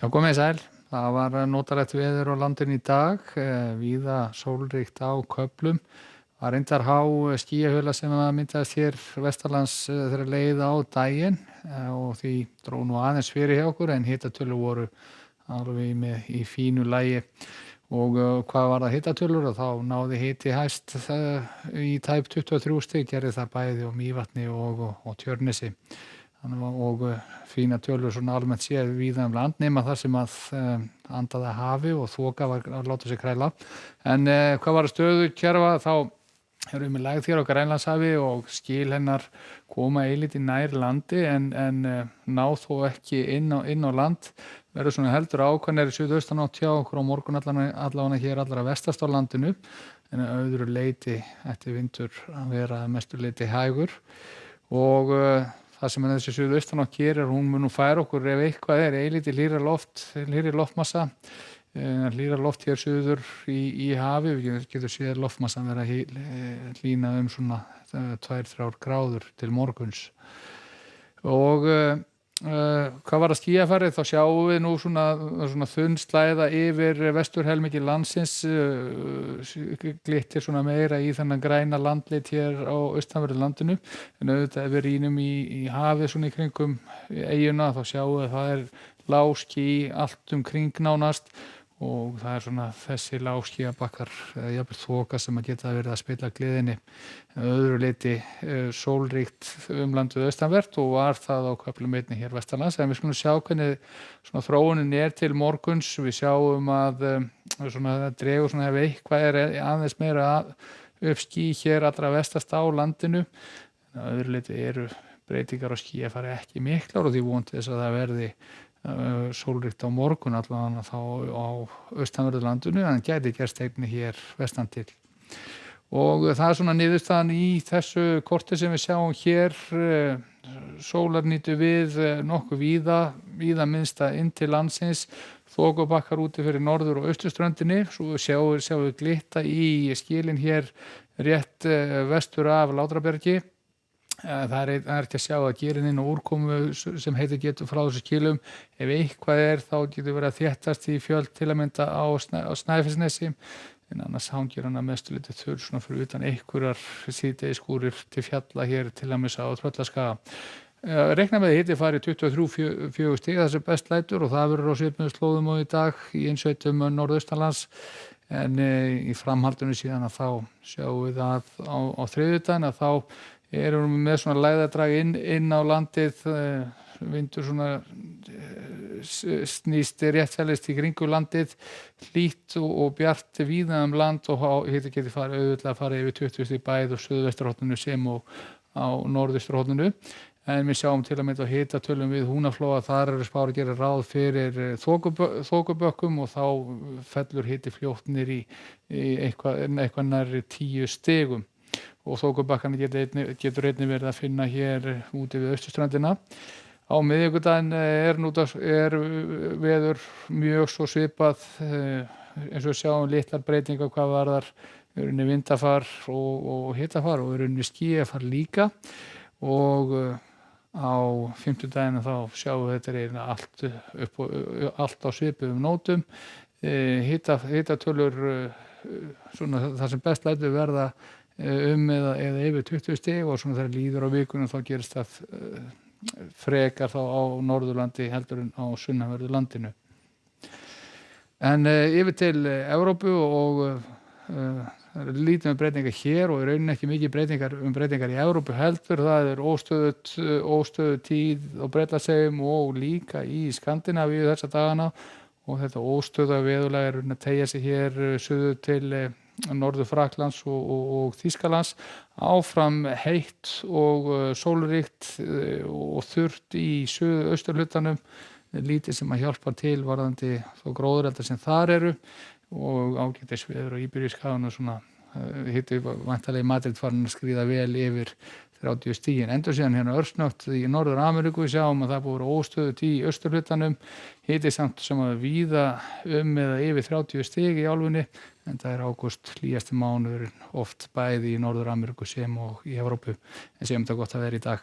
Já, komið sæl. Það var notalegt veður á landinu í dag, víða sólríkt á köflum. Það reyndar há skýjahula sem myndaðist hér vestanlands þegar leið á daginn og því dró nú aðeins fyrir hjá okkur en hitatölur voru alveg í fínu lagi. Og hvað var það hitatölur og þá náði hiti hæst í tæp 23 stig, gerði það bæði á Mývatni og Tjörnesi. Og fína tölur svona almennt séð víða land nema þar sem að andaði að hafi og þoka var að láta sig kræla. En hvað var stöðu kerfa þá erum við með lægð hér á Grænlandshafi og skil hennar koma eilítið nær landi en ná þó ekki inn á land. Verður svona heldur ákveðnari suðaustanátt hjá okkur á morgun allavega hér allra vestast á landinu en að öðru leyti ætti vindur að vera að mestu leyti hægur og það sem þessi suðaustanátt gerir, hún mun nú færa okkur ef eitthvað eilítið hlýrri loftmassa, hlýra loft hér suður í hafi, við getum séð loftmassan vera hlýna svona 2-3 gráður til morguns. Og hvað var að skýjafærið, þá sjáum við nú svona þunn slæða yfir vesturhelmingi landsins, glittir svona meira í þennan græna landlit hér á austanverðu landinu, en auðvitað ef við rýnum í hafið svona í kringum eyjuna, þá sjáum við að það lág ský allt kring nánast og það svona þessi lágskýjabakkar eða jafnvel þoka sem að geta verið að spilla gleðinni. Öðru leyti sólríkt landið austanvert og var það á köflum einnig hér vestanlands. En við skulum sjá hvernig svona þróunin til morguns. Við sjáum að svona það dregur svona ef eitthvað aðeins meira upp ský hér allra vestast á landinu. En öðru leyti eru breytingar á skýjafari ekki miklar og því vonandi þess að það verði sólríkt á morgun allavega þá á austanverðu landinu en gæti gerst einnig hér vestan til. Og það svona niðurstaðan í þessu korti sem við sjáum hér, sólarnýtu við nokkuð víða minnsta inn til landsins, þokubakkar úti fyrir norður- og austurströndinni, svo sjáum við glitta í skilin hér rétt vestur af Látrabergi. Það er ekki að sjá að gerin inn og úrkomu sem getur frá þessu skilum. Ef eitthvað þá getur verið að þéttast í fjöld til að mynda á Snæfellsnesi en annars hangir hann að mestu litið þurr svona fyrir utan einhverjar síðdegisskúrir til fjalla hér til að missa á Tröllaskaga. Reikna með hiti fari 23-4 stig það sem best lætur og það verður á svipuðum slóðum og í dag í innsveitum norðaustanlands en í framhaldinu síðan að þá sjáum við að á þriðjudaginn að þá erum við með svona lægðadrag inn á landið, vindur svona snýst réttselist í kringu landið, hlýtt og bjart víða land og hiti geti auðvitað að fara yfir 20 stig bæði á suðvesturhorninu sem og á norðausturhorninu. En við sjáum til að mynda hitatölum við Húnaflóa, þar eru spár að gera ráð fyrir þokubökkum og þá fellur hiti fljótt niður í eitthvað nærri 10 stigum. Og þokubakkarnir getur einnig verið að finna hér úti við austurströndina. Á miðvikudaginn er veður mjög svo svipað eins og við sjáum litlar breytingar hvað varðar vindafar og hitafar og skýjafar líka og á fimmtudaginn þá sjáum við þetta allt á svipuðum nótum. Hitatölur svona það sem best lætur verða eða yfir 20 stig og svona þegar líður á vikunum þá gerist það frekar þá á Norðurlandi heldur en á sunnanverðu landinu. En yfir til Evrópu og það lítið með breytingar hér og í rauninni ekki mikið breytingar í Evrópu heldur, það óstöðug tíð á Bretlandseyjum og líka í Skandinavíu þessa dagana og þetta óstöðuga veðurlag að teygja sig hér suður til Norður Fraklands og Þýskalands, áfram heitt og sólríkt og þurrt í suðausturhlutanum, lítið sem að hjálpa til varðandi þó gróðureldar sem þar eru og ágætisveður á Íberíuskaganum svona hiti væntanlega í Madrid farin að skríða vel yfir 30 stigin. Endur síðan hérna örsnögt í Norður Ameríku, við sjáum að það búið óstöðugt í austurhlutanum, hiti samt sem að víða eða yfir 30 stig í álfunni, en það ágúst hlýjasti mánuðurinn oft bæði í Norður Ameríku sem og í Evrópu, en segjum þetta gott að vera í dag.